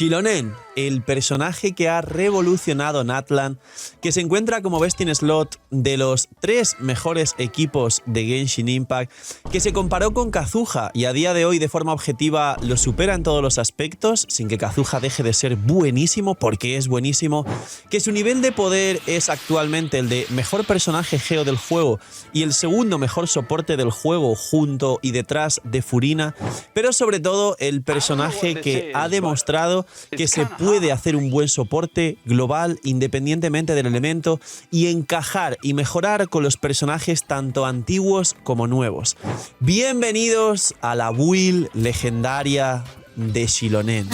Xilonen, el personaje que ha revolucionado Natlan, que se encuentra como best in slot de los 3 mejores equipos de Genshin Impact, que se comparó con Kazuha y a día de hoy de forma objetiva lo supera en todos los aspectos, sin que Kazuha deje de ser buenísimo, porque es buenísimo, que su nivel de poder es actualmente el de mejor personaje geo del juego y el segundo mejor soporte del juego junto y detrás de Furina, pero sobre todo el personaje que ha demostrado que se puede hacer un buen soporte global independientemente del elemento y encajar y mejorar con los personajes tanto antiguos como nuevos. Bienvenidos a la build legendaria de Xilonen.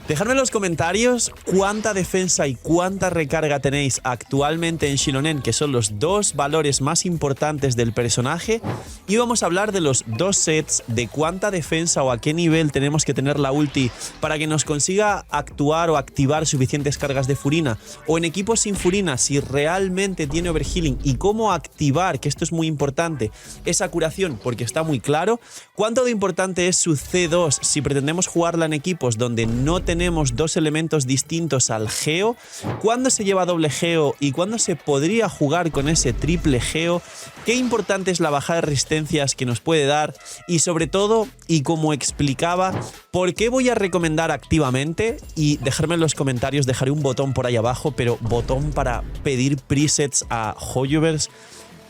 Dejadme en los comentarios cuánta defensa y cuánta recarga tenéis actualmente en Xilonen, que son los 2 valores más importantes del personaje, y vamos a hablar de los 2 sets, de cuánta defensa o a qué nivel tenemos que tener la ulti para que nos consiga actuar o activar suficientes cargas de Furina, o en equipos sin Furina si realmente tiene overhealing, y cómo activar, que esto es muy importante, esa curación, porque está muy claro, cuánto de importante es su C2 si pretendemos jugarla en equipos donde no tenemos 2 elementos distintos al geo, cuándo se lleva doble geo y cuándo se podría jugar con ese triple geo, qué importante es la bajada de resistencias que nos puede dar y sobre todo, y como explicaba, por qué voy a recomendar activamente, y dejarme en los comentarios, dejaré un botón por ahí abajo, pero botón para pedir presets a Hoyoverse,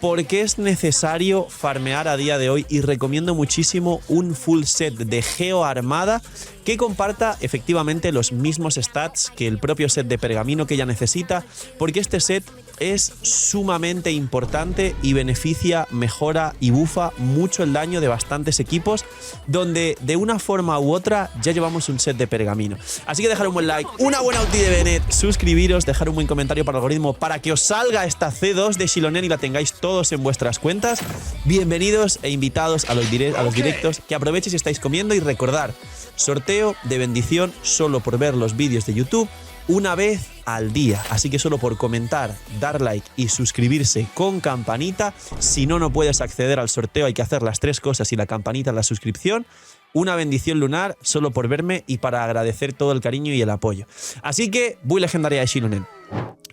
porque es necesario farmear a día de hoy, y recomiendo muchísimo un full set de Geo Armada que comparta efectivamente los mismos stats que el propio set de Pergamino que ella necesita, porque este set es sumamente importante y beneficia, mejora y bufa mucho el daño de bastantes equipos donde de una forma u otra ya llevamos un set de Pergamino. Así que dejar un buen like, una buena ulti de Bennett, suscribiros, dejar un buen comentario para el algoritmo para que os salga esta C2 de Xilonen y la tengáis todos en vuestras cuentas. Bienvenidos e invitados a los directos, que aprovechéis si estáis comiendo, y recordar, sorteo de bendición solo por ver los vídeos de YouTube una vez al día, así que solo por comentar, dar like y suscribirse con campanita. Si no, no puedes acceder al sorteo, hay que hacer las 3 cosas y la campanita en la suscripción. Una bendición lunar solo por verme y para agradecer todo el cariño y el apoyo. Así que, build legendaria de Xilonen.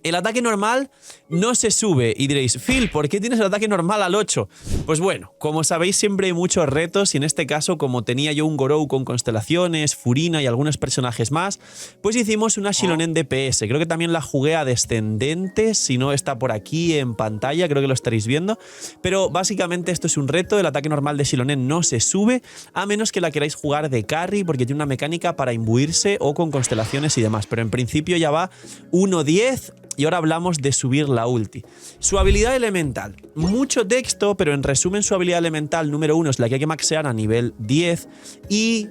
El ataque normal no se sube y diréis, Phil, ¿por qué tienes el ataque normal al 8? Pues bueno, como sabéis siempre hay muchos retos, y en este caso como tenía yo un Gorou con constelaciones, Furina y algunos personajes más, pues hicimos una Xilonen DPS. Creo que también la jugué a descendente, si no está por aquí en pantalla, creo que lo estaréis viendo. Pero básicamente esto es un reto, el ataque normal de Xilonen no se sube, a menos que la queráis jugar de carry, porque tiene una mecánica para imbuirse o con constelaciones y demás. Pero en principio ya va 1-10. Y ahora hablamos de subir la ulti. Su habilidad elemental. Mucho texto, pero en resumen su habilidad elemental número 1 es la que hay que maxear a nivel 10. Y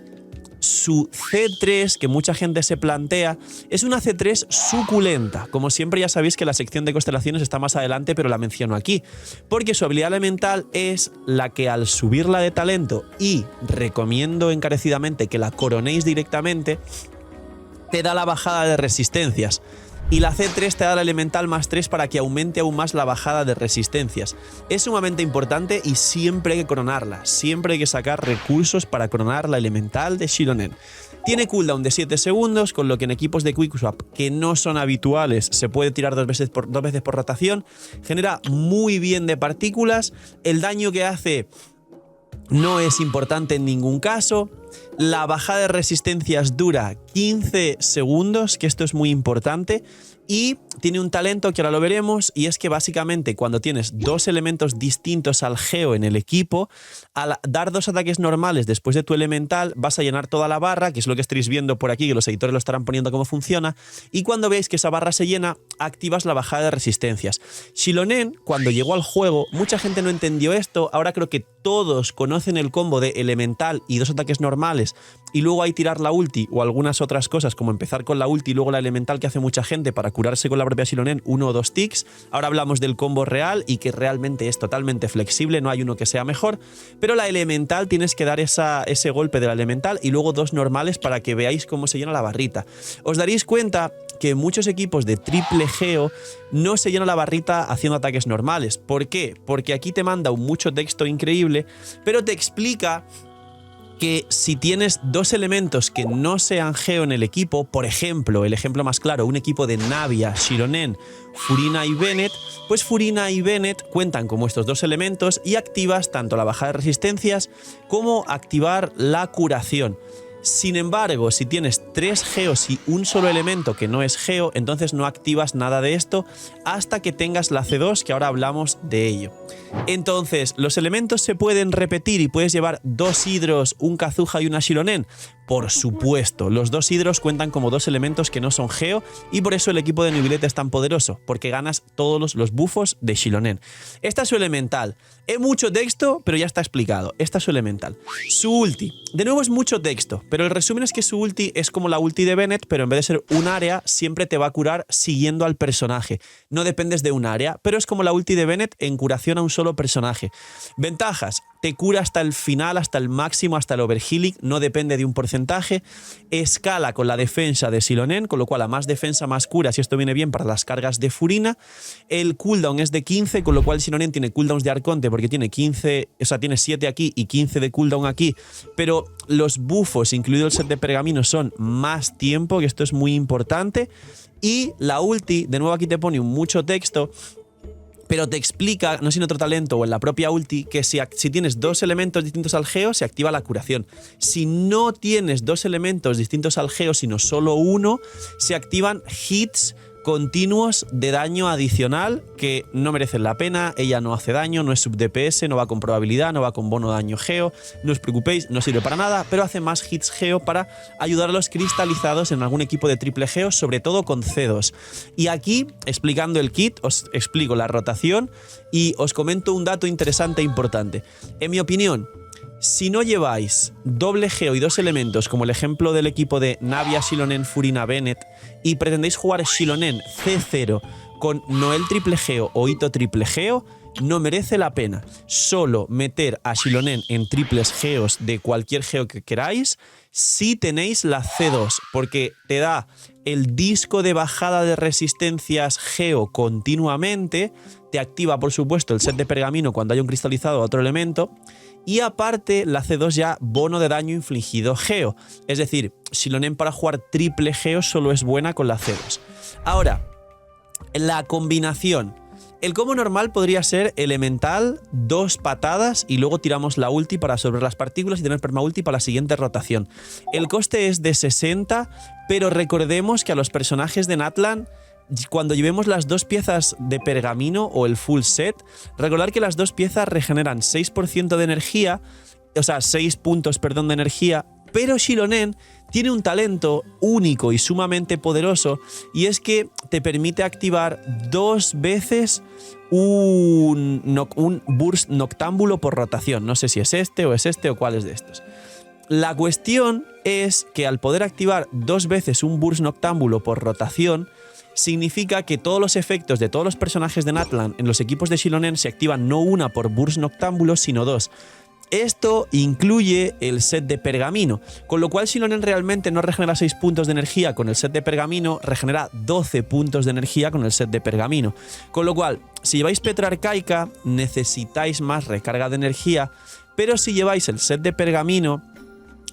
su C3, que mucha gente se plantea, es una C3 suculenta. Como siempre ya sabéis que la sección de constelaciones está más adelante, pero la menciono aquí. Porque su habilidad elemental es la que al subirla de talento, y recomiendo encarecidamente que la coronéis directamente, te da la bajada de resistencias. Y la C3 te da la elemental +3 para que aumente aún más la bajada de resistencias. Es sumamente importante y siempre hay que coronarla. Siempre hay que sacar recursos para coronar la elemental de Xilonen. Tiene cooldown de 7 segundos, con lo que en equipos de Quickswap que no son habituales se puede tirar 2 veces por rotación. Genera muy bien de partículas. El daño que hace no es importante en ningún caso. La bajada de resistencias dura 15 segundos, que esto es muy importante. Y tiene un talento que ahora lo veremos, y es que básicamente cuando tienes 2 elementos distintos al geo en el equipo, al dar 2 ataques normales después de tu elemental vas a llenar toda la barra, que es lo que estaréis viendo por aquí, que los editores lo estarán poniendo cómo funciona, y cuando veáis que esa barra se llena, activas la bajada de resistencias. Xilonen, cuando llegó al juego, mucha gente no entendió esto. Ahora creo que todos conocen el combo de elemental y 2 ataques normales, y luego hay tirar la ulti o algunas otras cosas, como empezar con la ulti y luego la elemental, que hace mucha gente para curarse con la propia Xilonen 1 o 2 ticks. Ahora hablamos del combo real y que realmente es totalmente flexible, no hay uno que sea mejor, pero la elemental tienes que dar ese golpe de la elemental y luego 2 normales para que veáis cómo se llena la barrita. Os daréis cuenta que muchos equipos de triple geo no se llena la barrita haciendo ataques normales. ¿Por qué? Porque aquí te manda un mucho texto increíble, pero te explica que si tienes dos elementos que no sean Geo en el equipo, por ejemplo, el ejemplo más claro, un equipo de Navia, Shironen, Furina y Bennett, pues Furina y Bennett cuentan como estos dos elementos y activas tanto la bajada de resistencias como activar la curación. Sin embargo, si tienes 3 geos y un solo elemento que no es geo, entonces no activas nada de esto hasta que tengas la C2, que ahora hablamos de ello. Entonces, ¿los elementos se pueden repetir y puedes llevar 2 hidros, un Kazuha y una Shironen? Por supuesto, los 2 hidros cuentan como 2 elementos que no son geo y por eso el equipo de Neuvillette es tan poderoso, porque ganas todos los buffos de Shironen. Esta es su elemental. Es mucho texto, pero ya está explicado. Esta es su elemental. Su ulti. De nuevo es mucho texto, pero el resumen es que su ulti es como la ulti de Bennett, pero en vez de ser un área, siempre te va a curar siguiendo al personaje. No dependes de un área, pero es como la ulti de Bennett en curación a un solo personaje. Ventajas. Te cura hasta el final, hasta el máximo, hasta el overhealing, no depende de un porcentaje. Escala con la defensa de Shilonen, con lo cual a más defensa más cura, si esto viene bien para las cargas de Furina. El cooldown es de 15, con lo cual Shilonen tiene cooldowns de Arconte porque tiene 15, o sea, tiene 7 aquí y 15 de cooldown aquí, pero los buffos, incluido el set de pergamino, son más tiempo, que esto es muy importante. Y la ulti, de nuevo aquí te pone mucho texto, pero te explica, no sin otro talento o en la propia ulti, que si tienes 2 elementos distintos al geo, se activa la curación. Si no tienes 2 elementos distintos al geo, sino solo uno, se activan hits continuos de daño adicional que no merecen la pena. Ella no hace daño, no es sub DPS, no va con probabilidad, no va con bono daño geo. No os preocupéis, no sirve para nada, pero hace más hits geo para ayudar a los cristalizados en algún equipo de triple geo, sobre todo con C2. Y aquí, explicando el kit, os explico la rotación y os comento un dato interesante e importante. En mi opinión, si no lleváis doble geo y 2 elementos, como el ejemplo del equipo de Navia, Shilonen, Furina, Bennett, y pretendéis jugar Shilonen C0 con Noel triple geo o Ito triple geo, no merece la pena. Solo meter a Shilonen en triples geos de cualquier geo que queráis si tenéis la C2, porque te da el disco de bajada de resistencias geo continuamente, te activa por supuesto el set de pergamino cuando hay un cristalizado a otro elemento, y aparte la C2 ya bono de daño infligido geo. Es decir, Shilonen para jugar triple geo solo es buena con la C2. Ahora, la combinación. El combo normal podría ser elemental, 2 patadas y luego tiramos la ulti para absorber las partículas y tener permaulti para la siguiente rotación. El coste es de 60, pero recordemos que a los personajes de Natlan, cuando llevemos las 2 piezas de pergamino o el full set, recordar que las 2 piezas regeneran 6% de energía, o sea, 6 puntos, perdón, de energía, pero Shilonen tiene un talento único y sumamente poderoso, y es que te permite activar 2 veces un burst noctámbulo por rotación. No sé si es este o cuál es de estos. La cuestión es que al poder activar 2 veces un burst noctámbulo por rotación, significa que todos los efectos de todos los personajes de Natlan en los equipos de Shilonen se activan no una por burst noctámbulo, sino 2. Esto incluye el set de pergamino, con lo cual Shilonen realmente no regenera 6 puntos de energía con el set de pergamino, regenera 12 puntos de energía con el set de pergamino. Con lo cual, si lleváis Petra Arcaica, necesitáis más recarga de energía, pero si lleváis el set de pergamino,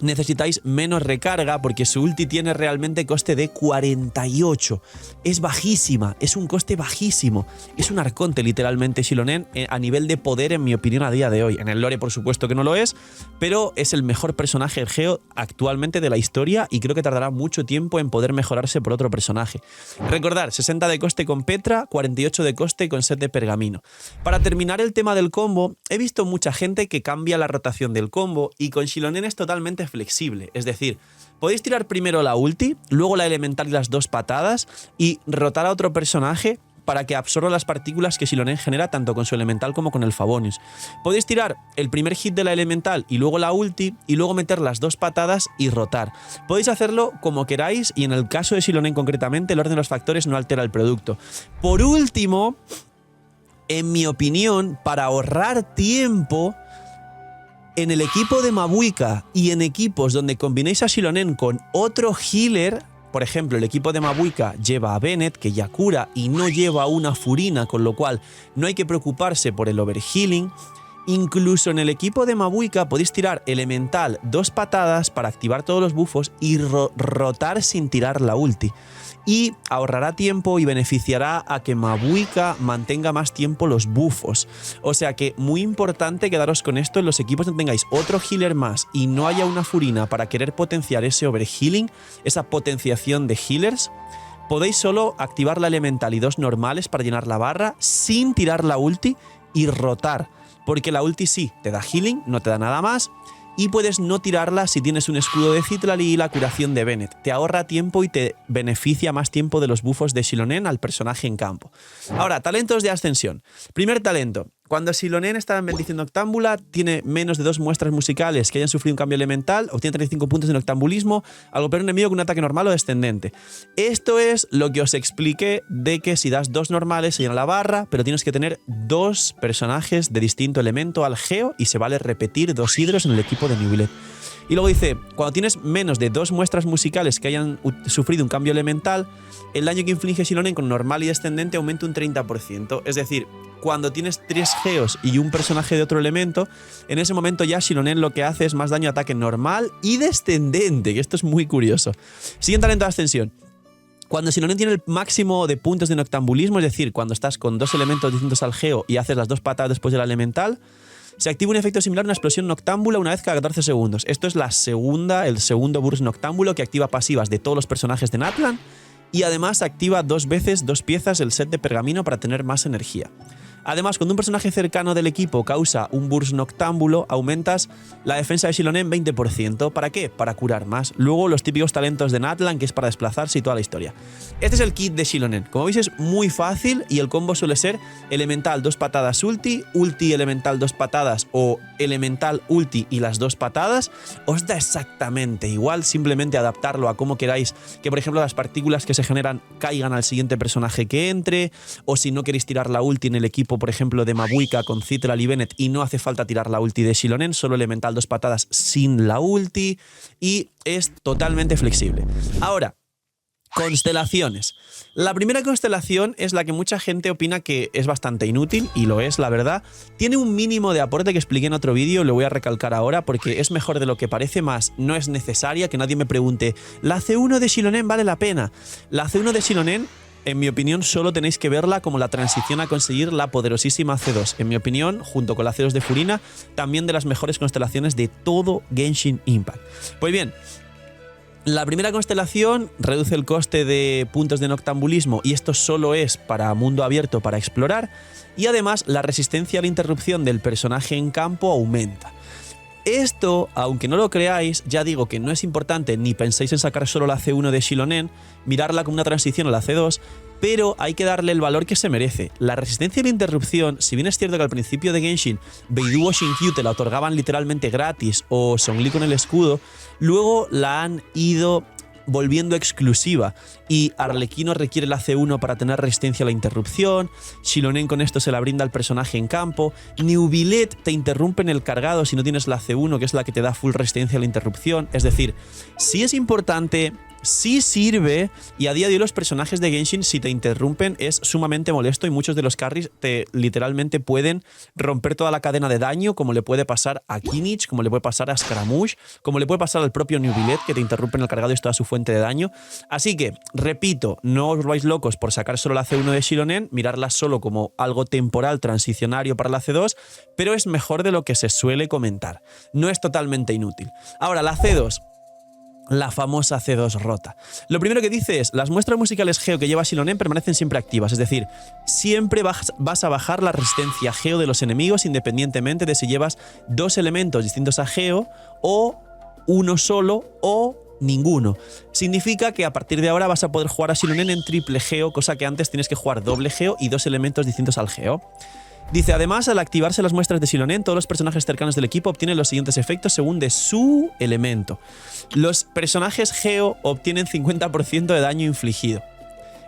necesitáis menos recarga porque su ulti tiene realmente coste de 48. Es bajísima, es un coste bajísimo. Es un arconte literalmente Shilonen a nivel de poder, en mi opinión, a día de hoy. En el lore por supuesto que no lo es, pero es el mejor personaje geo actualmente de la historia y creo que tardará mucho tiempo en poder mejorarse por otro personaje. Recordar, 60 de coste con Petra, 48 de coste con set de pergamino. Para terminar el tema del combo, he visto mucha gente que cambia la rotación del combo y con Shilonen es totalmente flexible, es decir, podéis tirar primero la ulti, luego la elemental y las 2 patadas y rotar a otro personaje para que absorba las partículas que Shilonen genera tanto con su elemental como con el Favonius. Podéis tirar el primer hit de la elemental y luego la ulti y luego meter las 2 patadas y rotar. Podéis hacerlo como queráis y en el caso de Shilonen concretamente el orden de los factores no altera el producto. Por último, en mi opinión, para ahorrar tiempo, en el equipo de Mabuika y en equipos donde combinéis a Shilonen con otro healer, por ejemplo, el equipo de Mabuika lleva a Bennett, que ya cura, y no lleva una Furina, con lo cual no hay que preocuparse por el overhealing. Incluso en el equipo de Mabuika podéis tirar elemental 2 patadas para activar todos los buffos y rotar sin tirar la ulti. Y ahorrará tiempo y beneficiará a que Mabuika mantenga más tiempo los buffos. O sea que muy importante quedaros con esto en los equipos donde tengáis otro healer más y no haya una Furina para querer potenciar ese overhealing, esa potenciación de healers. Podéis solo activar la elemental y 2 normales para llenar la barra sin tirar la ulti y rotar. Porque la ulti sí te da healing, no te da nada más. Y puedes no tirarla si tienes un escudo de Citlali y la curación de Bennett. Te ahorra tiempo y te beneficia más tiempo de los buffos de Xilonen al personaje en campo. Ahora, talentos de ascensión. Primer talento. Cuando Xilonen está en bendición noctámbula, tiene menos de 2 muestras musicales que hayan sufrido un cambio elemental, obtiene 35 puntos de noctambulismo al golpear un enemigo con un ataque normal o descendente. Esto es lo que os expliqué de que si das 2 normales se llena la barra, pero tienes que tener 2 personajes de distinto elemento al geo y se vale repetir 2 hidros en el equipo de Newbillet. Y luego dice, cuando tienes menos de 2 muestras musicales que hayan sufrido un cambio elemental, el daño que inflige Xilonen con normal y descendente aumenta un 30%. Es decir, cuando tienes 3 geos y un personaje de otro elemento, en ese momento ya Xilonen lo que hace es más daño a ataque normal y descendente, que esto es muy curioso. Siguiente talento de ascensión. Cuando Xilonen tiene el máximo de puntos de noctambulismo, es decir, cuando estás con 2 elementos distintos al geo y haces las 2 patadas después de la elemental, se activa un efecto similar a una explosión noctámbula una vez cada 14 segundos. Esto es el segundo burst noctámbulo que activa pasivas de todos los personajes de Natlan y además activa 2 veces 2 piezas el set de pergamino para tener más energía. Además, cuando un personaje cercano del equipo causa un burst noctámbulo, aumentas la defensa de Xilonen 20%. ¿Para qué? Para curar más. Luego los típicos talentos de Natlan, que es para desplazarse y toda la historia. Este es el kit de Xilonen. Como veis es muy fácil y el combo suele ser elemental 2 patadas ulti, ulti elemental 2 patadas o elemental ulti y las 2 patadas. Os da exactamente igual, simplemente adaptarlo a como queráis que por ejemplo las partículas que se generan caigan al siguiente personaje que entre, o si no queréis tirar la ulti en el equipo por ejemplo de Mabuika con Citlali y Bennett y no hace falta tirar la ulti de Xilonen, solo elemental 2 patadas sin la ulti y es totalmente flexible. Ahora, constelaciones. La primera constelación es la que mucha gente opina que es bastante inútil, y lo es, la verdad. Tiene un mínimo de aporte que expliqué en otro vídeo, lo voy a recalcar ahora porque es mejor de lo que parece, más no es necesaria. Que nadie me pregunte, ¿la C1 de Xilonen vale la pena? La C1 de Xilonen, en mi opinión, solo tenéis que verla como la transición a conseguir la poderosísima C2. En mi opinión, junto con la C2 de Furina, también de las mejores constelaciones de todo Genshin Impact. Pues bien, la primera constelación reduce el coste de puntos de noctambulismo y esto solo es para mundo abierto, para explorar, y además la resistencia a la interrupción del personaje en campo aumenta. Esto, aunque no lo creáis, ya digo que no es importante ni penséis en sacar solo la C1 de Xilonen, mirarla como una transición a la C2, pero hay que darle el valor que se merece. La resistencia a la interrupción, si bien es cierto que al principio de Genshin Beidou o Xingqiu te la otorgaban literalmente gratis o Zhongli con el escudo, luego la han ido volviendo exclusiva y Arlequino requiere la C1 para tener resistencia a la interrupción, Xilonen con esto se la brinda al personaje en campo, Newbillet te interrumpe en el cargado si no tienes la C1, que es la que te da full resistencia a la interrupción. Es decir, sí es importante, sí sirve, y a día de hoy los personajes de Genshin, si te interrumpen, es sumamente molesto y muchos de los carries te literalmente pueden romper toda la cadena de daño, como le puede pasar a Kinich, como le puede pasar a Scaramouche, como le puede pasar al propio Newbillet, que te interrumpen el cargado y es toda su fuente de daño. Así que, repito, no os volváis locos por sacar solo la C1 de Xilonen, mirarla solo como algo temporal, transicionario para la C2, pero es mejor de lo que se suele comentar. No es totalmente inútil. Ahora, la C2. La famosa C2 rota. Lo primero que dice es, las muestras musicales geo que lleva Xilonen permanecen siempre activas, es decir, siempre vas a bajar la resistencia geo de los enemigos independientemente de si llevas 2 elementos distintos a geo o uno solo o ninguno. Significa que a partir de ahora vas a poder jugar a Xilonen en triple geo, cosa que antes tienes que jugar doble geo y 2 elementos distintos al geo. Dice, además, al activarse las muestras de Xilonen, todos los personajes cercanos del equipo obtienen los siguientes efectos según de su elemento. Los personajes geo obtienen 50% de daño infligido.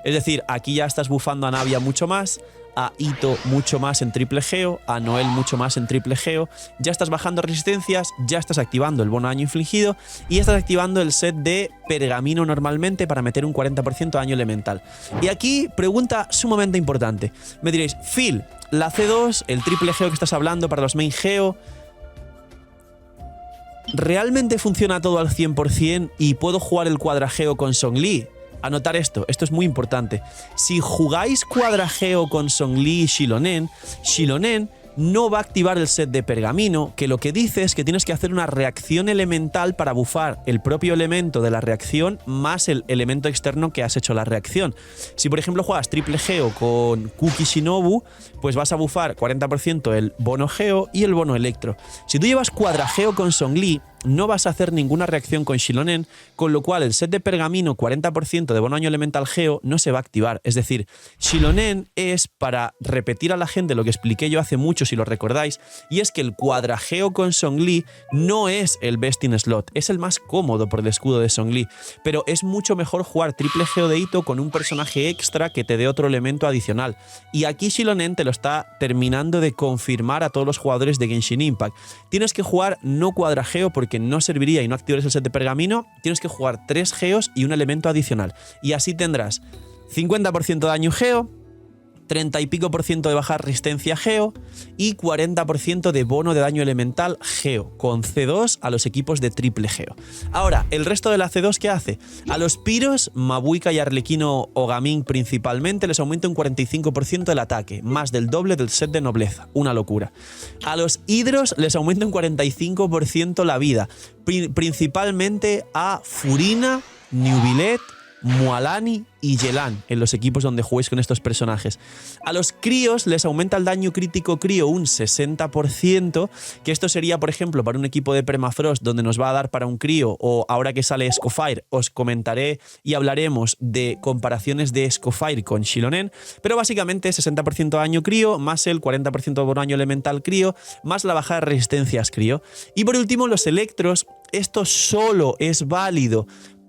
Es decir, aquí ya estás bufando a Navia mucho más, a Ito mucho más en triple geo, a Noel mucho más en triple geo, ya estás bajando resistencias, ya estás activando el bono de daño infligido y ya estás activando el set de pergamino normalmente para meter un 40% de daño elemental. Y aquí, pregunta sumamente importante. Me diréis, Phil, la C2, el triple geo que estás hablando para los main geo, ¿realmente funciona todo al 100% y puedo jugar el cuadrageo con Zhongli? Anotar esto es muy importante. Si jugáis cuadrageo con Zhongli y Xilonen, Xilonen no va a activar el set de pergamino, que lo que dice es que tienes que hacer una reacción elemental para bufar el propio elemento de la reacción más el elemento externo que has hecho la reacción. Si por ejemplo juegas triple geo con Kuki Shinobu, pues vas a bufar 40% el bono geo y el bono electro. Si tú llevas cuadrageo con Zhongli, no vas a hacer ninguna reacción con Xilonen, con lo cual el set de pergamino 40% de bono daño elemental geo no se va a activar. Es decir, Xilonen es para repetir a la gente lo que expliqué yo hace mucho, si lo recordáis, y es que el cuadrageo con Zhongli no es el best in slot, es el más cómodo por el escudo de Zhongli, pero es mucho mejor jugar triple geo de Ito con un personaje extra que te dé otro elemento adicional. Y aquí Xilonen te lo está terminando de confirmar a todos los jugadores de Genshin Impact. Tienes que jugar no cuadrageo porque no serviría y no activares el set de pergamino, tienes que jugar 3 geos y un elemento adicional. Y así tendrás 50% de daño geo, 30 y pico % de baja resistencia geo y 40% de bono de daño elemental geo, con C2 a los equipos de triple geo. Ahora, el resto de la C2, ¿qué hace? A los piros, Mabuika y Arlequino o Gaming principalmente, les aumenta un 45% el ataque, más del doble del set de nobleza, una locura. A los hidros les aumenta un 45% la vida, principalmente a Furina, Newvillet, Mualani y Yelan en los equipos donde juguéis con estos personajes. A los críos les aumenta el daño crítico crío un 60%, que esto sería, por ejemplo, para un equipo de Permafrost donde nos va a dar para un crío, o ahora que sale Escofire os comentaré y hablaremos de comparaciones de Escofire con Xilonen, pero básicamente 60% de daño crío, más el 40% de daño elemental crío, más la bajada de resistencias crío. Y por último, los electros, esto solo es válido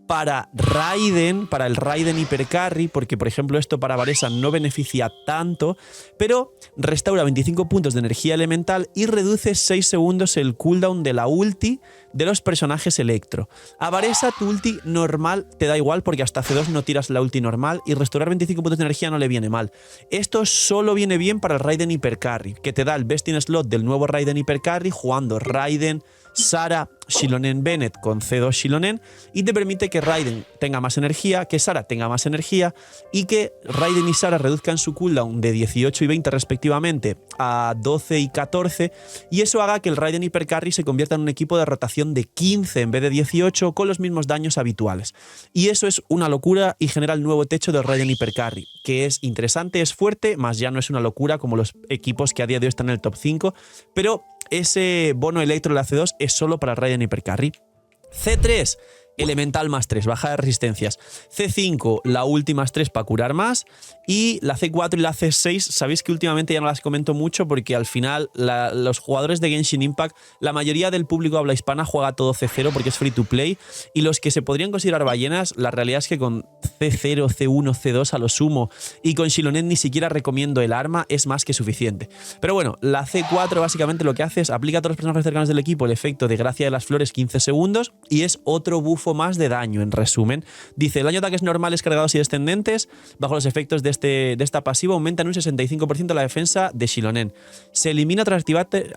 para Raiden, para el Raiden Hypercarry, porque por ejemplo esto para Varesa no beneficia tanto, pero restaura 25 puntos de energía elemental y reduce 6 segundos el cooldown de la ulti de los personajes electro. A Varesa tu ulti normal te da igual porque hasta C2 no tiras la ulti normal y restaurar 25 puntos de energía no le viene mal. Esto solo viene bien para el Raiden Hypercarry, que te da el best in slot del nuevo Raiden Hypercarry jugando Raiden, Sara, Xilonen Bennett con C2 Xilonen, y te permite que Raiden tenga más energía, que Sara tenga más energía y que Raiden y Sara reduzcan su cooldown de 18 y 20 respectivamente a 12 y 14, y eso haga que el Raiden Hypercarry se convierta en un equipo de rotación de 15 en vez de 18 con los mismos daños habituales. Y eso es una locura y genera el nuevo techo del Raiden Hypercarry, que es interesante, es fuerte, más ya no es una locura como los equipos que a día de hoy están en el top 5, pero ese bono electro de la C2 es solo para Raiden Hypercarry. C3, elemental más 3, baja de resistencias. C5, la ulti más 3 para curar más. Y la C4 y la C6, sabéis que últimamente ya no las comento mucho porque al final los jugadores de Genshin Impact, la mayoría del público habla hispana juega todo C0 porque es free to play, y los que se podrían considerar ballenas, la realidad es que con C0, C1, C2 a lo sumo, y con Xilonen ni siquiera recomiendo el arma, es más que suficiente. Pero bueno, la C4 básicamente lo que hace es aplica a todos los personajes cercanos del equipo el efecto de gracia de las flores 15 segundos y es otro bufo más de daño. En resumen, dice: el daño de ataques normales, cargados y descendentes bajo los efectos de esta pasiva aumentan un 65% la defensa de Xilonen. Se elimina tras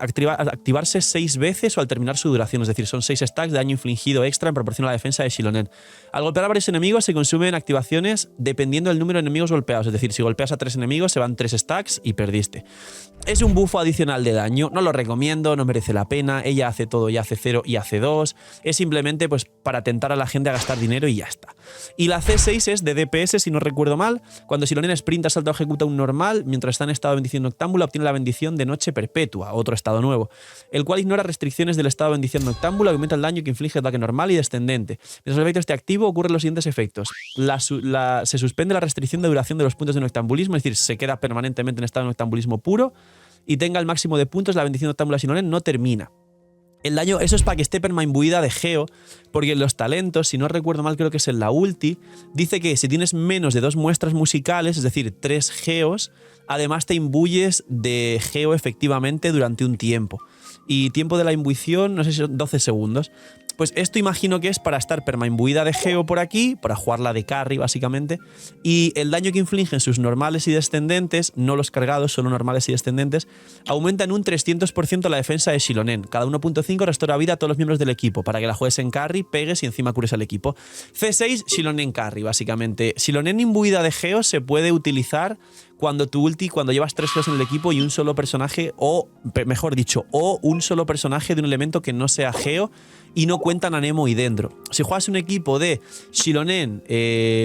activarse 6 veces o al terminar su duración, es decir, son 6 stacks de daño infligido extra en proporción a la defensa de Xilonen. Al golpear a varios enemigos se consumen activaciones dependiendo del número de enemigos golpeados, es decir, si golpeas a 3 enemigos se van 3 stacks y perdiste. Es un bufo adicional de daño, no lo recomiendo, no merece la pena, ella hace todo, ya hace 0 y hace 2, es simplemente pues para tentar a la gente a gastar dinero y ya está. Y la C6 es de DPS, si no recuerdo mal, cuando Xilonen sprinta, salta o ejecuta un normal, mientras está en estado de bendición noctámbula obtiene la bendición de noche perpetua, otro estado nuevo, el cual ignora restricciones del estado de bendición noctámbula y aumenta el daño que inflige ataque normal y descendente. Mientras el efecto esté activo ocurren los siguientes efectos: se suspende la restricción de duración de los puntos de noctambulismo, es decir, se queda permanentemente en estado de noctambulismo puro, y tenga el máximo de puntos, la bendición noctámbula Xilonen no termina. El daño, eso es para que esté permaimbuida de geo, porque en los talentos, si no recuerdo mal, creo que es en la ulti, dice que si tienes menos de 2 muestras musicales, es decir, 3 geos, además te imbuyes de geo efectivamente durante un tiempo. Y tiempo de la imbuición, no sé si son 12 segundos. Pues esto imagino que es para estar permaimbuida de geo por aquí, para jugarla de carry básicamente, y el daño que infligen sus normales y descendentes, no los cargados, solo normales y descendentes, aumenta en un 300% la defensa de Xilonen. Cada 1.5 restaura vida a todos los miembros del equipo, para que la juegues en carry, pegues y encima cures al equipo. C6, Xilonen carry básicamente. Xilonen imbuida de geo se puede utilizar cuando tu ulti, cuando llevas 3 geos en el equipo y un solo personaje, o mejor dicho, o un solo personaje de un elemento que no sea geo y no cuentan a Nemo y Dendro. Si juegas un equipo de Xilonen,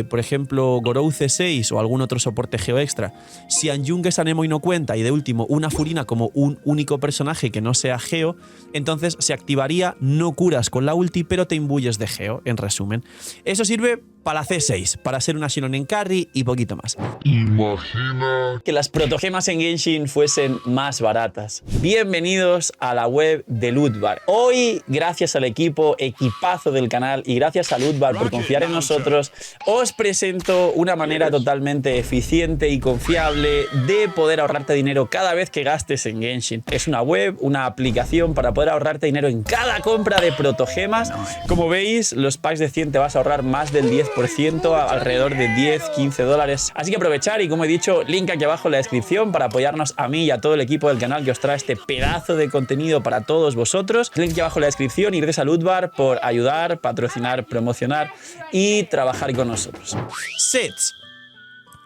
por ejemplo, Gorou C6 o algún otro soporte geo extra, si Anjung es a Nemo y no cuenta, y de último una Furina como un único personaje que no sea geo, entonces se activaría, no curas con la ulti, pero te imbuyes de geo, en resumen. Eso sirve para la C6, para ser una Xilonen carry y poquito más. Imagina Que las protogemas en Genshin fuesen más baratas. Bienvenidos a la web de Lootbar. Hoy, gracias al equipazo del canal y gracias a Lootbar por confiar en nosotros, os presento una manera totalmente eficiente y confiable de poder ahorrarte dinero cada vez que gastes en Genshin. Es una web, una aplicación para poder ahorrarte dinero en cada compra de protogemas. Como veis, los packs de 100 te vas a ahorrar más del 10%, alrededor de 10-15 dólares. Así que aprovechar y, como he dicho, link aquí abajo en la descripción para apoyarnos a mí y a todo el equipo del canal que os trae este pedazo de contenido para todos vosotros. Link aquí abajo en la descripción y gracias a Lootbar por ayudar, patrocinar, promocionar y trabajar con nosotros. Sets.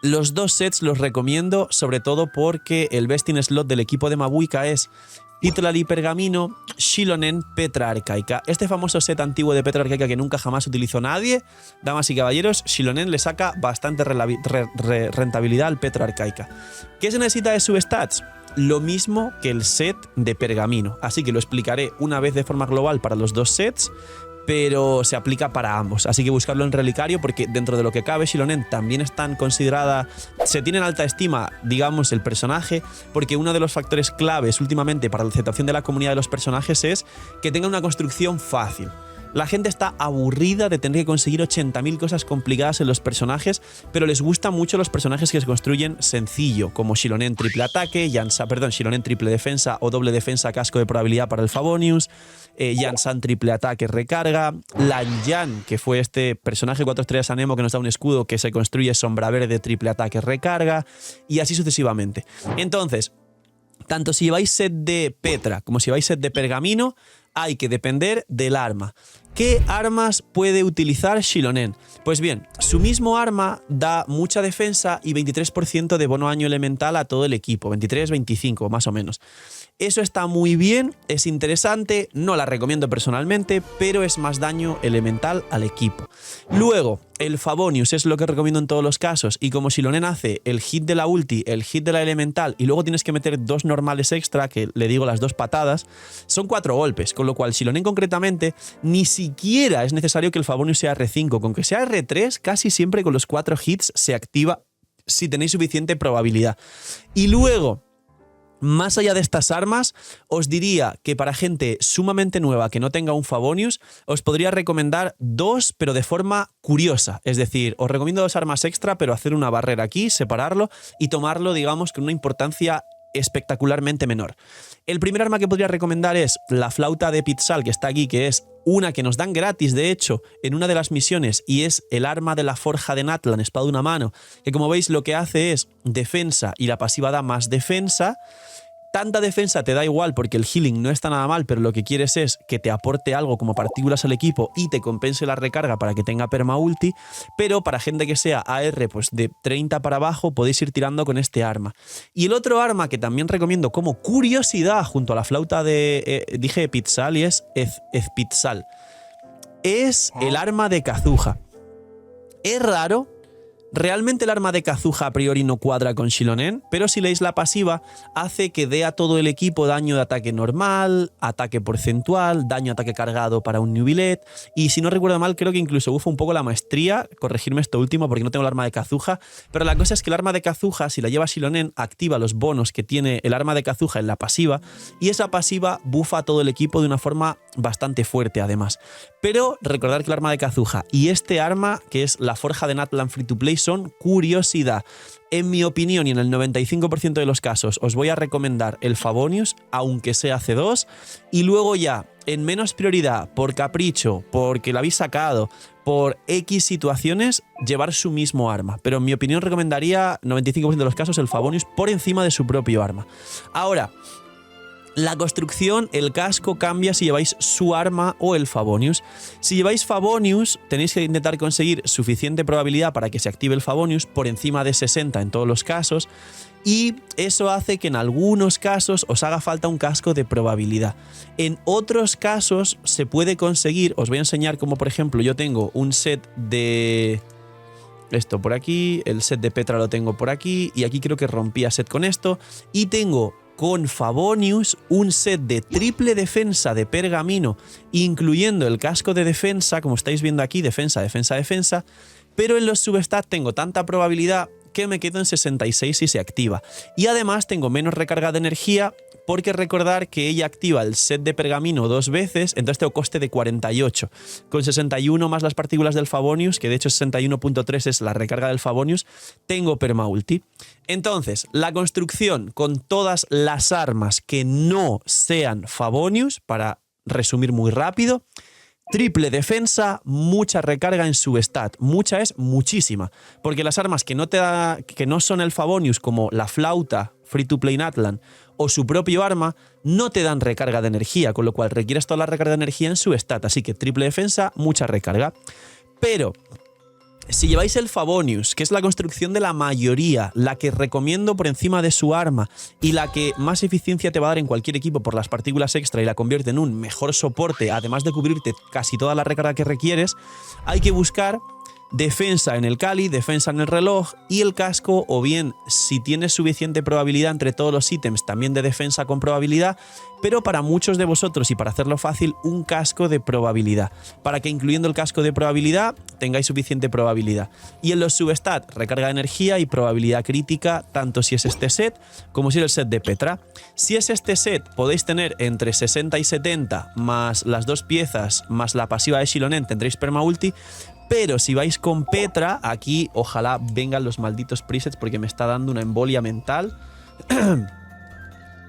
Los 2 sets los recomiendo, sobre todo porque el best in slot del equipo de Mabuika es Citlali Pergamino, Xilonen, Petra Arcaica. Este famoso set antiguo de Petra Arcaica que nunca jamás utilizó nadie, damas y caballeros, Xilonen le saca bastante rentabilidad al Petra Arcaica. ¿Qué se necesita de substats? Lo mismo que el set de Pergamino, así que lo explicaré una vez de forma global para los 2 sets, pero se aplica para ambos, así que buscarlo en Relicario porque dentro de lo que cabe Xilonen también están considerada, se tiene en alta estima, digamos, el personaje, porque uno de los factores claves últimamente para la aceptación de la comunidad de los personajes es que tengan una construcción fácil. La gente está aburrida de tener que conseguir 80.000 cosas complicadas en los personajes, pero les gustan mucho los personajes que se construyen sencillo, como Xilonen triple ataque, Xilonen triple defensa o doble defensa casco de probabilidad para el Favonius, Yansan triple ataque recarga, Lanyan, que fue este personaje 4 estrellas a Nemo que nos da un escudo que se construye sombra verde triple ataque recarga, y así sucesivamente. Entonces, tanto si lleváis set de Petra como si lleváis set de Pergamino, hay que depender del arma. ¿Qué armas puede utilizar Xilonen? Pues bien, su mismo arma da mucha defensa y 23% de bono año elemental a todo el equipo, 23-25 más o menos. Eso está muy bien, es interesante, no la recomiendo personalmente, pero es más daño elemental al equipo. Luego, el Favonius es lo que recomiendo en todos los casos, y como Xilonen hace el hit de la ulti, el hit de la elemental, y luego tienes que meter 2 normales extra, que le digo las 2 patadas, son 4 golpes, con lo cual Xilonen concretamente ni siquiera es necesario que el Favonius sea R5, con que sea R3, casi siempre con los 4 hits se activa si tenéis suficiente probabilidad. Y luego, más allá de estas armas, os diría que para gente sumamente nueva que no tenga un Favonius, os podría recomendar 2, pero de forma curiosa. Es decir, os recomiendo 2 armas extra, pero hacer una barrera aquí, separarlo y tomarlo, digamos, con una importancia espectacularmente menor. El primer arma que podría recomendar es la flauta de Pitzal, que está aquí, que es una que nos dan gratis, de hecho, en una de las misiones, y es el arma de la forja de Natlan, espada de una mano, que como veis lo que hace es defensa y la pasiva da más defensa. Tanta defensa te da igual porque el healing no está nada mal, pero lo que quieres es que te aporte algo como partículas al equipo y te compense la recarga para que tenga perma ulti, pero para gente que sea AR pues de 30 para abajo podéis ir tirando con este arma. Y el otro arma que también recomiendo como curiosidad junto a la flauta de, dije Pitzal y es Ezpitzal, es el arma de Kazuha. Es raro, Realmente el arma de Kazuha a priori no cuadra con Shilonen, pero si leéis la pasiva hace que dé a todo el equipo daño de ataque normal, ataque porcentual, daño de ataque cargado para un New Billet, y si no recuerdo mal creo que incluso bufa un poco la maestría, corregirme esto último porque no tengo el arma de Kazuha, pero la cosa es que el arma de Kazuha, si la lleva Shilonen, activa los bonos que tiene el arma de Kazuha en la pasiva, y esa pasiva bufa a todo el equipo de una forma bastante fuerte además. Pero recordad que el arma de Kazuha y este arma, que es la forja de Natlan Free to Play, son curiosidad. En mi opinión y en el 95% de los casos os voy a recomendar el Favonius, aunque sea C2, y luego ya, en menos prioridad, por capricho, porque lo habéis sacado, por X situaciones, llevar su mismo arma. Pero en mi opinión recomendaría, 95% de los casos, el Favonius por encima de su propio arma. Ahora, la construcción, el casco cambia si lleváis su arma o el Favonius. Si lleváis Favonius, tenéis que intentar conseguir suficiente probabilidad para que se active el Favonius, por encima de 60 en todos los casos, y eso hace que en algunos casos os haga falta un casco de probabilidad. En otros casos se puede conseguir, os voy a enseñar como por ejemplo yo tengo un set de... esto por aquí, el set de Petra lo tengo por aquí, y aquí creo que rompía set con esto, y tengo con Favonius un set de triple defensa de pergamino, incluyendo el casco de defensa, como estáis viendo aquí, defensa, defensa, defensa, pero en los substats tengo tanta probabilidad que me quedo en 66 si se activa. Y además tengo menos recarga de energía, porque recordar que ella activa el set de pergamino 2 veces, entonces tengo coste de 48. Con 61 más las partículas del Favonius, que de hecho 61.3 es la recarga del Favonius, tengo permaulti. Entonces, la construcción con todas las armas que no sean Favonius, para resumir muy rápido: triple defensa, mucha recarga en su stat. Mucha es muchísima. Porque las armas que no son el Favonius, como la flauta, Free to Play Natlan, o su propio arma, no te dan recarga de energía, con lo cual requieres toda la recarga de energía en su stat. Así que triple defensa, mucha recarga. Pero si lleváis el Favonius, que es la construcción de la mayoría, la que recomiendo por encima de su arma y la que más eficiencia te va a dar en cualquier equipo por las partículas extra y la convierte en un mejor soporte, además de cubrirte casi toda la recarga que requieres, hay que buscar defensa en el Kali, defensa en el reloj y el casco, o bien si tienes suficiente probabilidad entre todos los ítems, también de defensa con probabilidad, pero para muchos de vosotros y para hacerlo fácil, un casco de probabilidad, para que incluyendo el casco de probabilidad tengáis suficiente probabilidad. Y en los substats, recarga de energía y probabilidad crítica, tanto si es este set como si es el set de Petra. Si es este set, podéis tener entre 60 y 70 más las dos piezas más la pasiva de Shilonen, tendréis permaulti. Pero si vais con Petra, aquí ojalá vengan los malditos presets porque me está dando una embolia mental.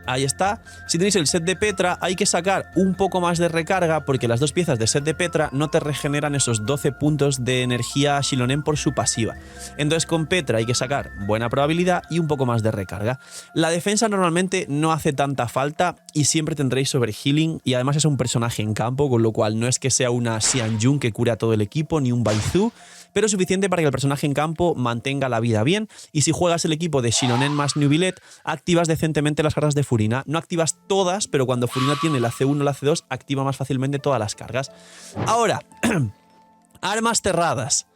Ahí está. Si tenéis el set de Petra, hay que sacar un poco más de recarga porque las dos piezas de set de Petra no te regeneran esos 12 puntos de energía Shilonen por su pasiva. Entonces con Petra hay que sacar buena probabilidad y un poco más de recarga. La defensa normalmente no hace tanta falta y siempre tendréis overhealing, y además es un personaje en campo, con lo cual no es que sea una Xianjun que cura a todo el equipo ni un Baizu, pero suficiente para que el personaje en campo mantenga la vida bien. Y si juegas el equipo de Shilonen más New Billet, activas decentemente las cargas de Furina. No activas todas, pero cuando Furina tiene la C1 o la C2, activa más fácilmente todas las cargas. Ahora, armas cerradas,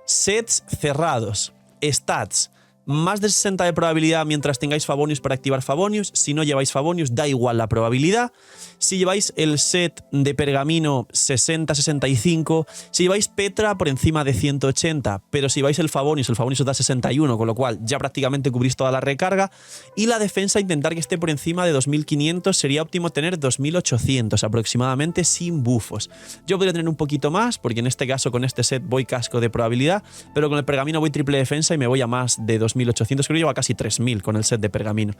sets cerrados, stats, más de 60 de probabilidad mientras tengáis Favonius para activar Favonius. Si no lleváis Favonius, da igual la probabilidad. Si lleváis el set de pergamino, 60-65. Si lleváis Petra, por encima de 180. Pero si lleváis el Favonius os da 61, con lo cual ya prácticamente cubrís toda la recarga. Y la defensa, intentar que esté por encima de 2500. Sería óptimo tener 2800 aproximadamente sin bufos. Yo podría tener un poquito más, porque en este caso con este set voy casco de probabilidad, pero con el pergamino voy triple defensa y me voy a más de 2800, creo que llevo a casi 3000 con el set de pergamino.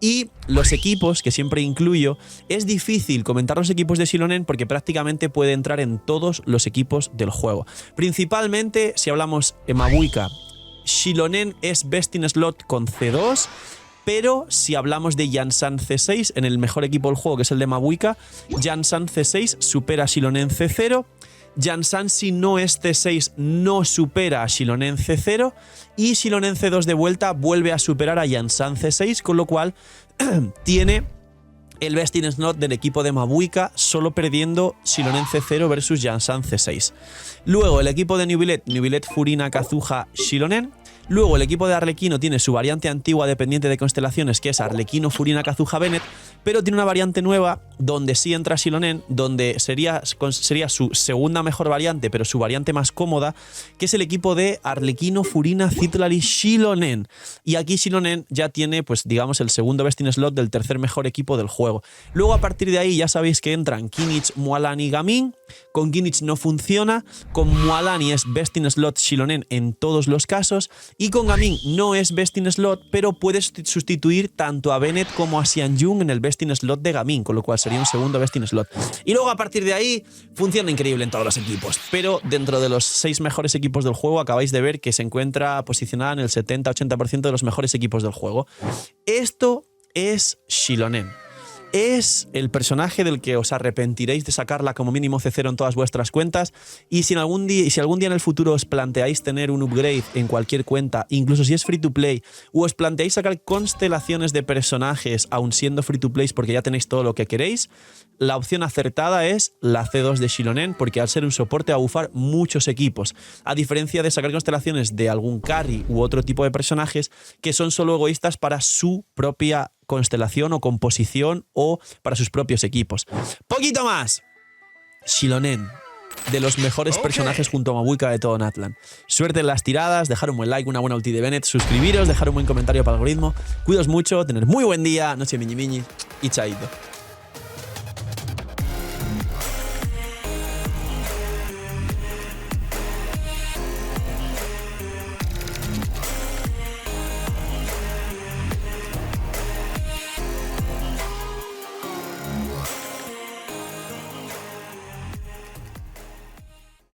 Y los equipos, que siempre incluyo, es difícil comentar los equipos de Shilonen porque prácticamente puede entrar en todos los equipos del juego. Principalmente, si hablamos en Mabuika, Shilonen es best in slot con C2, pero si hablamos de Jansan C6, en el mejor equipo del juego, que es el de Mabuika, Jansan C6 supera a Shilonen C0, Jansan, si no es C6, no supera a Shilonen C0, y Shilonen C2 de vuelta vuelve a superar a Jansan C6, con lo cual tiene el best in slot del equipo de Mabuika, solo perdiendo Xilonen C0 versus Jansan C6. Luego el equipo de Neuvillette Furina Kazuha Xilonen. Luego el equipo de Arlequino tiene su variante antigua dependiente de constelaciones, que es Arlequino Furina Kazuha Bennett, pero tiene una variante nueva donde sí entra Xilonen, donde sería su segunda mejor variante, pero su variante más cómoda, que es el equipo de Arlequino Furina Citlali Xilonen. Y aquí Xilonen ya tiene, pues digamos, el segundo best in slot del tercer mejor equipo del juego. Luego a partir de ahí ya sabéis que entran Kinich, Mualan y Gaming. Con Kinich no funciona, con Mualani es best in slot Xilonen en todos los casos, y con Gaming no es best in slot, pero puedes sustituir tanto a Bennett como a Xianjun en el best in slot de Gaming, con lo cual sería un segundo best in slot. Y luego a partir de ahí funciona increíble en todos los equipos, pero dentro de los 6 mejores equipos del juego acabáis de ver que se encuentra posicionada en el 70-80% de los mejores equipos del juego. Esto es Xilonen. Es el personaje del que os arrepentiréis de sacarla como mínimo C0 en todas vuestras cuentas, y si algún día en el futuro os planteáis tener un upgrade en cualquier cuenta, incluso si es free to play, o os planteáis sacar constelaciones de personajes aun siendo free to play porque ya tenéis todo lo que queréis, la opción acertada es la C2 de Xilonen, porque al ser un soporte va a bufar muchos equipos, a diferencia de sacar constelaciones de algún carry u otro tipo de personajes que son solo egoístas para su propia constelación o composición o para sus propios equipos. ¡Poquito más! Xilonen, de los mejores personajes junto a Mabuika de todo Natlan. Suerte en las tiradas, dejar un buen like, una buena ulti de Bennett, suscribiros, dejar un buen comentario para el algoritmo. Cuidaos mucho, tener muy buen día, noche miñi miñi y chaito.